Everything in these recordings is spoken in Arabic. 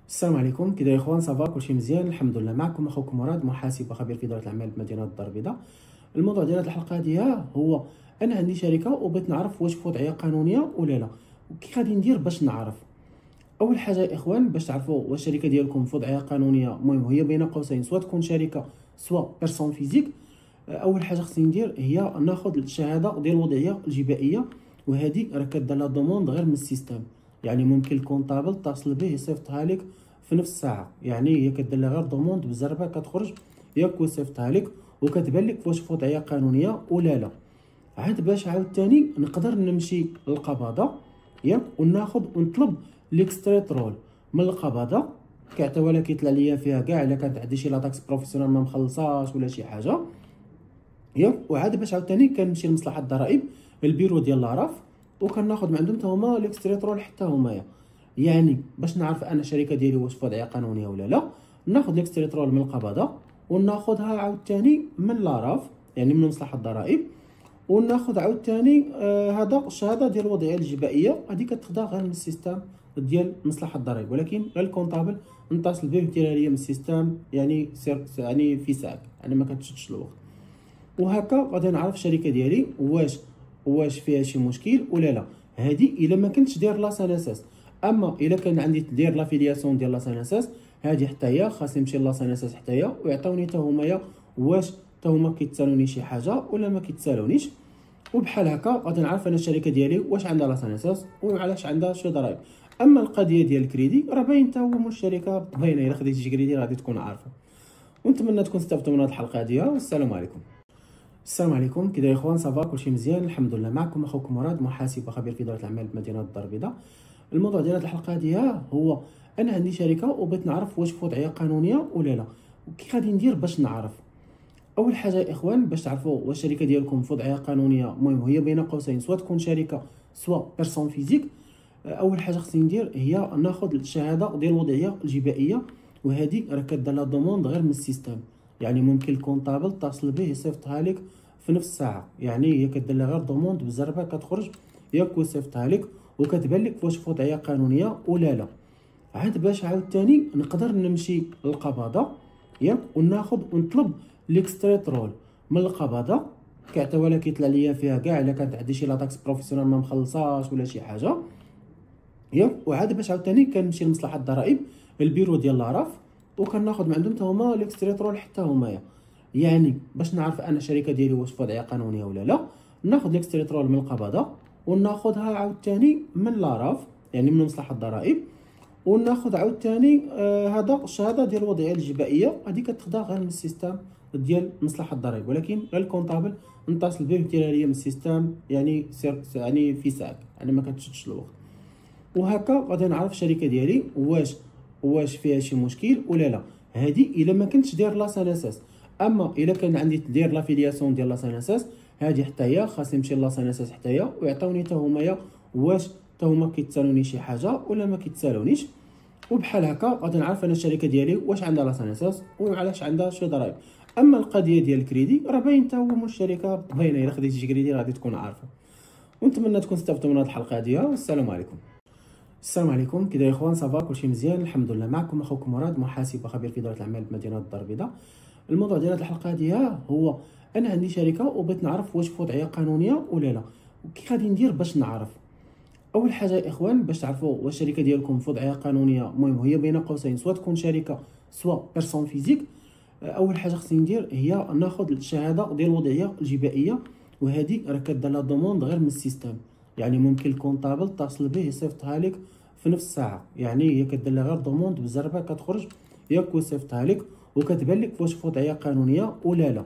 السلام عليكم. كي داير اخوان؟ صافا كلشي مزيان الحمد لله. معكم اخوكم مراد، محاسب وخبير في اداره الاعمال بمدينه الدار البيضاء. الموضوع ديال هذه الحلقه هذه هو انا عندي شركه وبغيت نعرف واش في وضعيه قانونيه ولا لا، وكي غادي ندير باش نعرف. اول حاجه يا اخوان، باش تعرفوا واش الشركه ديالكم في وضعيه قانونيه، المهم هي بين قوسين سواء تكون شركه سواء بيرسون فيزيك. اول حاجه خصني ندير هي ناخذ الشهاده ديال الوضعيه الجبائيه، وهذه راه كدير لها دوموند غير من السيستم. يعني ممكن الكونطابل تتصل به يصيفطها لك في نفس الساعه، يعني هي كدير لها غير دوموند بالزربه كتخرج ياك ويصيفطها لك وكتبان لك واش في وضعيه قانونيه ولا لا. عاد باش عاوتاني نقدر نمشي للقباضه ياك وناخذ ونطلب ليكستريترول من القباضه، كيعطيوها لك كيطلع ليا فيها كاع الا كانت عندي شي لاطاكس بروفيسيونال ما مخلصاش ولا شي حاجه ياك. وعاد باش عاوتاني كنمشي لمصلحه الضرائب البيرو ديال لاراف وكناخذ من عندهم حتى هما ليكستريترول حتى همايا. يعني باش نعرف انا الشركه ديالي واش في وضعيه قانونيه ولا لا، ناخذ ليكستريترول من القباضه وناخذها عاوتاني من لاراف يعني من مصلحه الضرائب، وناخذ عاوتاني هذا الشهاده ديال الوضعيه الجبائيه، هذه كتاخدها غير من السيستم ديال مصلحه الضرائب، ولكن غير الكونطابل نتصل به ديرها ليا من السيستم، يعني يعني في ساعه، يعني ما كتشدش الوقت. وهكا غادي نعرف الشركه ديالي واش فيها شي مشكل ولا لا. هذه الا ما كنتش داير لا سانساس. اما الا كان عندي داير لافيلياسيون ديال لا سانساس، هذه حتى هي خاصني نمشي لا سانساس حتى هي ويعطيوني حتى همايا واش حتى هما كيتسالوني شي حاجه ولا ما كيتسالونيش. وبحال هكا غادي نعرف انا الشركه ديالي واش عندها لا سانساس وعلاش عندها شي ضرائب. اما القضيه ديال الكريدي راه باين حتى هو من الشركه باينه، الا خديتي شي كريدي غادي تكون عارفه. ونتمنى تكون استفدتوا من هذه الحلقه هذه، والسلام عليكم. السلام عليكم. كي داير اخوان؟ صافا كلشي مزيان الحمد لله. معكم اخوكم مراد، محاسب وخبير في اداره الاعمال بمدينه الدار البيضاء. الموضوع ديال هذه الحلقه هذه هو انا عندي شركه وبغيت نعرف واش في وضعيه قانونيه ولا لا، وكي غادي ندير باش نعرف. اول حاجه يا اخوان، باش تعرفوا واش الشركه ديالكم في وضعيه قانونيه، المهم هي بين قوسين سواء تكون شركه سواء بيرسون فيزيك. اول حاجه خصني ندير هي ناخذ الشهاده ديال الوضعيه الجبائيه، وهذه راه كدير لها دوموند غير من السيستم. يعني ممكن الكونطابل تتصل به يصيفطها لك في نفس الساعه، يعني هي كدير لها غير دوموند بالزربه كتخرج ياك ويصيفطها لك وكتبان لك واش في وضعيه قانونيه ولا لا. عاد باش عاوتاني نقدر نمشي للقباضه ياك وناخذ ونطلب ليكستريترول من القباضه، كيعطيوها لك كيطلع ليا فيها كاع الا كانت عندي شي لاطاكس بروفيسيونال ما مخلصاش ولا شي حاجه ياك. وعاد باش عاوتاني كنمشي لمصلحه الضرائب البيرو ديال لاراف وكناخذ من عندهم حتى هما ليكستريترول حتى همايا. يعني باش نعرف انا الشركه ديالي واش في وضعيه قانونيه ولا لا، ناخذ ليكستريترول من القباضه وناخذها عاوتاني من لاراف يعني من مصلحه الضرائب، وناخذ عاوتاني هذا الشهاده ديال الوضعيه الجبائيه، هذه كتاخدها غير من السيستم ديال مصلحه الضرائب، ولكن غير الكونطابل نتصل به ديرها ليا من السيستم، يعني يعني في ساعه، يعني ما كتشدش الوقت. وهكا غادي نعرف الشركه ديالي واش فيها شي مشكل ولا لا. هذه الا ما كنتش داير لا سانساس. اما الا كان عندي داير لافيلياسيون ديال لا سانساس، هذه حتى هي خاصني نمشي لا سانساس حتى هي ويعطيوني حتى همايا واش حتى هما كيتسالوني شي حاجه ولا ما كيتسالونيش. وبحال هكا غادي نعرف انا الشركه ديالي واش عندها لا سانساس وعلاش عندها شي ضرائب. اما القضيه ديال الكريدي راه باين حتى هو من الشركه باينه، الا خديتي شي كريدي غادي تكون عارفه. ونتمنى تكون استفدتوا من هذه الحلقه هذه، والسلام عليكم. السلام عليكم. كي داير اخوان؟ صافا كلشي مزيان الحمد لله. معكم اخوكم مراد، محاسب وخبير في اداره الاعمال بمدينه الدار البيضاء. الموضوع ديال هذه الحلقه هذه هو انا عندي شركه وبغيت نعرف واش في وضعيه قانونيه ولا لا، وكي غادي ندير باش نعرف. اول حاجه يا اخوان، باش تعرفوا واش الشركه ديالكم في وضعيه قانونيه، المهم هي بين قوسين سواء تكون شركه سواء بيرسون فيزيك. اول حاجه خصني ندير هي ناخذ الشهاده ديال الوضعيه الجبائيه، وهذه راه كدير لها دوموند غير من السيستم. يعني ممكن الكونطابل تتصل به يصيفطها لك في نفس الساعه، يعني هي كدير لها غير دوموند بالزربه كتخرج ياك ويصيفطها لك وكتبان لك واش في وضعيه قانونيه ولا لا.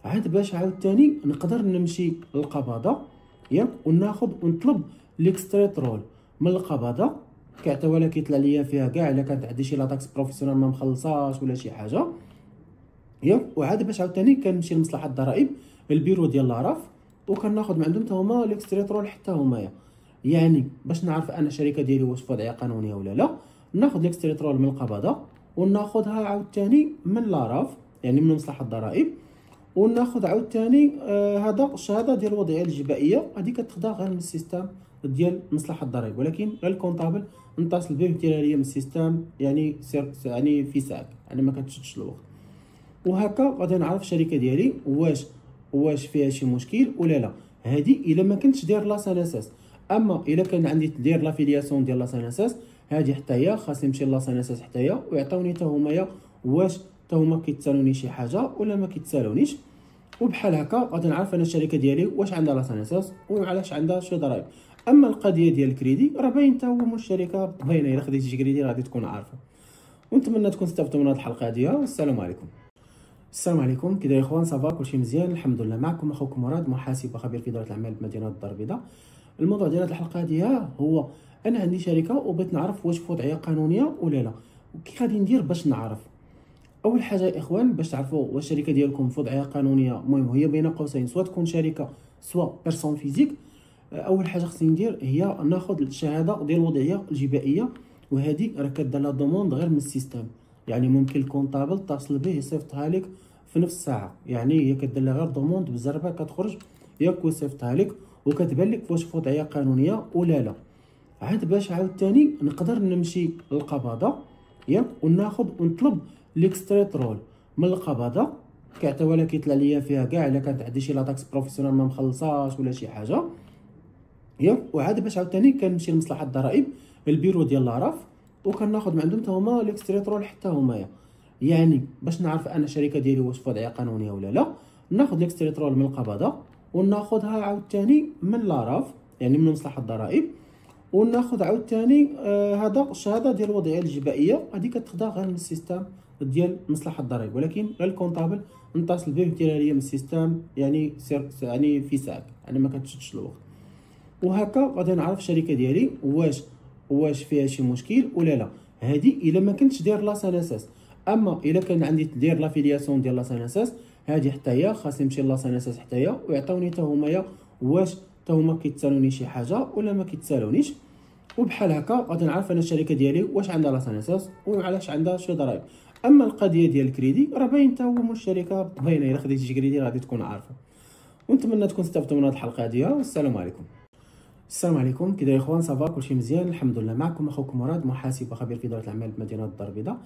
عاد باش عاوتاني نقدر نمشي للقباضه ياك وناخذ ونطلب ليكستريترول من القباضه، كيعطيوها لك كيطلع ليا فيها كاع الا كانت عندي شي لاطاكس بروفيسيونال ما مخلصاش ولا شي حاجه ياك. وعاد باش عاوتاني كنمشي لمصلحه الضرائب البيرو ديال لاراف وكناخذ من عندهم حتى هما ليكستريترول حتى همايا. يعني باش نعرف انا الشركه ديالي واش في وضعيه قانونيه ولا لا، ناخذ ليكستريترول من القباضه وناخذها عاوتاني من لاراف يعني من مصلحه الضرائب، وناخذ عاوتاني هذا الشهاده ديال الوضعيه الجبائيه، هذه كتاخدها غير من السيستم ديال مصلحه الضرائب، ولكن غير الكونطابل نتصل به ديرها ليا من السيستم، يعني يعني في ساعه، يعني ما كتشدش الوقت. وهكا غادي نعرف الشركه ديالي واش فيها شي مشكل ولا لا. هذه الا ما كنتش داير لا سانساس. اما الا كان عندي داير لافيلياسيون ديال لا سانساس، هذه حتى هي خاصني نمشي لا سانساس حتى هي ويعطوني حتى همايا واش حتى هما كيتسالوني شي حاجه ولا ما كيتسالونيش. وبحال هكا غادي نعرف انا الشركه ديالي واش عندها لا سانساس وعلاش عندها شي ضرائب. اما القضيه ديال الكريدي راه باين حتى هو من الشركه باينه، الا خديتي شي كريدي غادي تكون عارفه. ونتمنى تكون استفدتوا من هذه الحلقه هذه، والسلام عليكم. السلام عليكم، كي داير اخوان؟ صافا كلشي مزيان الحمد لله. معكم اخوكم مراد، محاسب وخبير في اداره الاعمال بمدينه الدار البيضاء. الموضوع ديال هذه الحلقه هذه هو انا عندي شركه وبغيت نعرف واش في وضعيه قانونيه ولا لا، وكي غادي ندير باش نعرف. اول حاجه يا اخوان باش تعرفوا واش الشركه ديالكم في وضعيه قانونيه، المهم هي بين قوسين سواء تكون شركه سواء بيرسون فيزيك، اول حاجه خصني ندير هي ناخذ الشهاده ديال الوضعيه الجبائيه، وهذه راه كدير لا دوموند غير من السيستم، يعني ممكن الكونطابل تصل به يصيفطها لك في نفس الساعه، يعني هي كدير لها غير دوموند بالزربه كتخرج ياك ويصيفطها لك وكتبان لك واش في وضعيه قانونيه ولا لا. عاد باش عاوتاني نقدر نمشي للقباضه ياك وناخذ ونطلب ليكستريت رول من القباضه، كيعطيوها لك كيطلع ليا فيها كاع الا كانت عندي شي لاطاكس بروفيسيونال ما مخلصاش ولا شي حاجه ياك. وعاد باش عاوتاني كنمشي لمصلحه الضرائب البيرو ديال لاراف وكناخذ من عندهم حتى هما ليكستريت رول حتى همايا، يعني باش نعرف انا الشركه ديالي واش في وضعيه قانونيه ولا لا. ناخذ ليكستريت رول من القباضه وناخذها عاوتاني من لاراف يعني من مصلحه الضرائب، وناخذ عاوتاني هذا الشهاده ديال الوضعيه الجبائيه، هذه كتاخدها غير من السيستم ديال مصلحه الضرائب، ولكن غير الكونطابل نتصل به ديرها ليا من السيستم، يعني يعني في ساعه، يعني ما كتشدش الوقت. وهكا غادي نعرف الشركه ديالي واش فيها شي مشكل ولا لا. هذه الا ما كنتش داير لا سانساس. اما الا كان عندي داير لافيلياسيون ديال لا سانساس، هذه حتى هي خاصني نمشي لا سانساس حتى هي ويعطوني حتى همايا واش حتى هما كيتسالوني شي حاجه ولا ما كيتسالونيش. وبحال هكا غادي نعرف انا الشركه ديالي واش عندها لا سانساس وعلاش عندها شي ضرائب. اما القضيه ديال الكريدي راه باين حتى هو من الشركه باينه، الا خديتي شي كريدي غادي تكون عارفه. ونتمنى تكون استفدتوا من هذه الحلقه هذه، والسلام عليكم. السلام عليكم، كي داير اخوان؟ صافا كلشي مزيان الحمد لله. معكم اخوكم مراد، محاسب وخبير في اداره الاعمال بمدينه الدار البيضاء.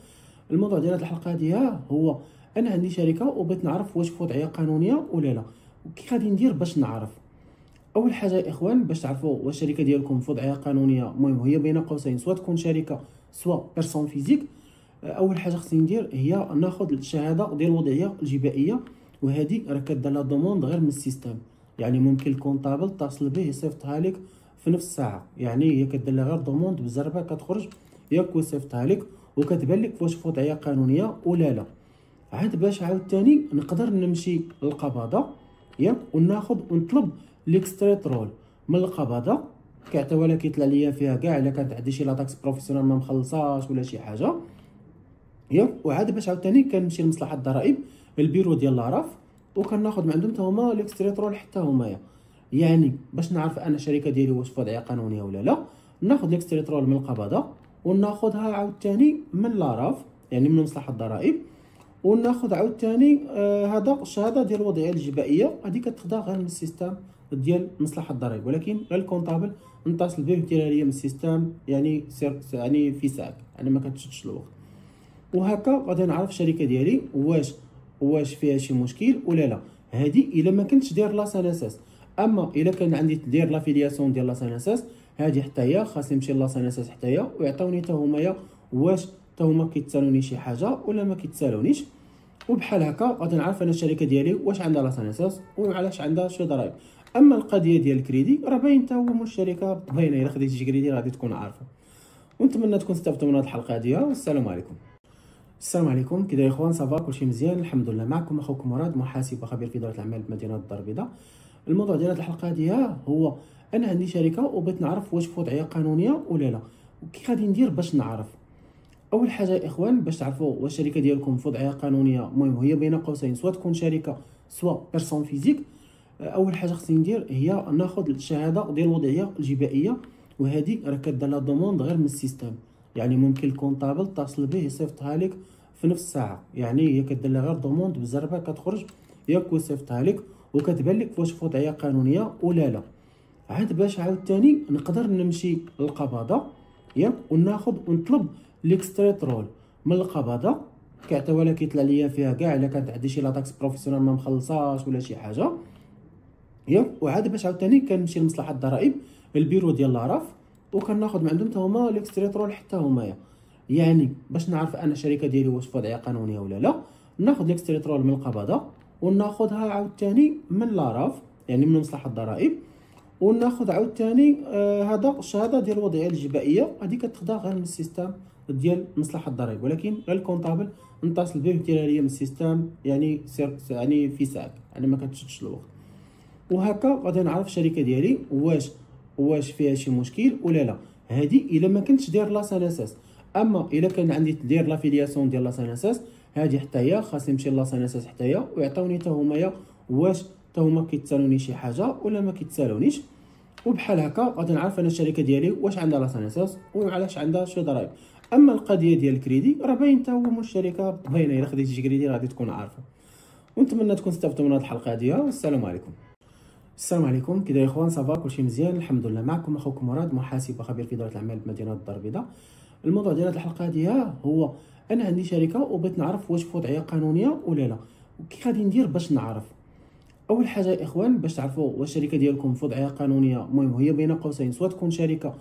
الموضوع ديال هذه الحلقه هذه هو انا عندي شركه وبغيت نعرف واش في وضعيه قانونيه ولا لا، وكي غادي ندير باش نعرف. اول حاجه يا اخوان باش تعرفوا واش الشركه ديالكم في وضعيه قانونيه، المهم هي بين قوسين سواء تكون شركه سواء بيرسون فيزيك، اول حاجه خصني ندير هي ناخذ الشهاده ديال الوضعيه الجبائيه، وهذه راه كدير لا دوموند غير من السيستم، يعني ممكن الكونطابل تصل به يصيفطها لك في نفس الساعه، يعني هي كدير لها غير دوموند بالزربه كتخرج ياك ويصيفطها لك وكتبان لك واش في وضعيه قانونيه ولا لا. عاد باش عاوتاني نقدر نمشي للقباضه ياك وناخذ ونطلب ليكستريت رول من القباضه، كيعطيوها لك كيطلع ليا فيها كاع الا كانت عندي شي لاطاكس بروفيسيونال ما مخلصاش ولا شي حاجه ياك. وعاد باش عاوتاني كنمشي لمصلحه الضرائب البيرو ديال لاراف وكناخذ من عندهم حتى هما ليكستريت رول حتى همايا، يعني باش نعرف انا الشركه ديالي واش في وضعيه قانونيه ولا لا. ناخذ ليكستريت رول من القباضه وناخذها عاوتاني من لاراف يعني من مصلحه الضرائب، وناخذ عاوتاني هذا الشهاده ديال الوضعيه الجبائيه، هذه كتاخدها غير من السيستم ديال مصلحه الضرائب، ولكن غير الكونطابل نتصل به ديرها ليا من السيستم، يعني يعني في ساعه، يعني ما كتشدش الوقت. وهكا غادي نعرف الشركه ديالي واش فيها شي مشكل ولا لا. هذه الا ما كنتش داير لا سانساس. اما الا كان عندي داير لافيلياسيون ديال لا سانساس، هذه حتى هي خاصني نمشي لا سانساس حتى هي ويعطوني حتى همايا واش حتى هما كيتسالوني شي حاجه ولا ما كيتسالونيش. وبحال هكا غادي نعرف انا الشركه ديالي واش عندها لا سانساس وعلاش عندها شي ضرائب. اما القضيه ديال الكريدي راه باين حتى هو من الشركه باينه، الا خديتي شي كريدي غادي تكون عارفه. ونتمنى تكون استفدتوا من هذه الحلقه هذه، والسلام عليكم. السلام عليكم، كي داير اخوان؟ صافا كلشي مزيان الحمد لله. معكم اخوكم مراد، محاسب وخبير في اداره الاعمال بمدينه الدار البيضاء. الموضوع ديال هذه الحلقه هذه هو انا عندي شركه وبغيت نعرف واش في وضعيه قانونيه ولا لا، وكي غادي ندير باش نعرف. اول حاجه يا اخوان باش تعرفوا واش الشركه ديالكم في وضعيه قانونيه، المهم هي بين قوسين سواء تكون شركه سواء بيرسون فيزيك، اول حاجه خصني ندير هي ناخذ الشهاده ديال الوضعيه الجبائيه، وهذه راه كدير لا دوموند غير من السيستم، يعني ممكن الكونطابل تصل به يصيفطها لك في نفس الساعه، يعني هي كدير لها غير دوموند بالزربه كتخرج ياك ويصيفطها لك وكتبان لك واش في وضعيه قانونيه ولا لا. عاد باش عاوتاني نقدر نمشي للقباضه ياك وناخذ ونطلب ليكستريترول من القباضه. كيعطيوها لك كيطلع ليا فيها كاع الا كانت عندي شي لاطاكس بروفيسيونال ما مخلصاش ولا شي حاجه ياك. وعاد باش عاوتاني كنمشي لمصلحه الضرائب البيرو ديال لاراف وكناخذ من عندهم حتى هما ليكستريترول حتى هما. يعني باش نعرف انا الشركه ديالي واش في وضعيه قانونيه ولا لا، ناخذ ليكستريترول من القباضه وناخذها عاوتاني من لاراف يعني من مصلحه الضرائب، وناخذ عاوتاني هذا الشهاده ديال الوضعيه الجبائيه. هذه كتاخدها غير من السيستم ديال مصلحه الضرائب، ولكن الكونطابل نتصل به ديرها ليا من السيستم يعني يعني في ساعه يعني ما كتشدش الوقت. وهكا غادي نعرف الشركه ديالي واش فيها شي مشكل ولا لا. هذه الا ما كنتش داير لا سانساس. اما الا كان عندي داير لافيلياسيون ديال لا سانساس، هذه حتى هي خاصني نمشي لا سانساس حتى هي ويعطوني حتى هما واش حتى هما كيتسالوني شي حاجه ولا ما كيتسالونيش. وبحال هكا غادي نعرف انا الشركه ديالي واش عندها لا سانساس وعلاش عندها شي ضرائب. اما القضيه ديال الكريدي راه باين حتى هو من الشركه باينه، الا خديتي شي كريدي غادي تكون عارفه. ونتمنى تكون استفدتوا من هذه الحلقه هذه، والسلام عليكم. السلام عليكم، كي داير اخوان؟ صافا كلشي مزيان الحمد لله. معكم اخوكم مراد، محاسب وخبير في اداره الاعمال بمدينه الدار البيضاء. الموضوع ديال هذه الحلقه هذه هو انا عندي شركه وبغيت نعرف واش في وضعيه قانونيه ولا لا، وكي غادي ندير باش نعرف. اول حاجه يا اخوان باش تعرفوا واش الشركه ديالكم في وضعيه قانونيه، المهم هي بين قوسين سواء تكون شركه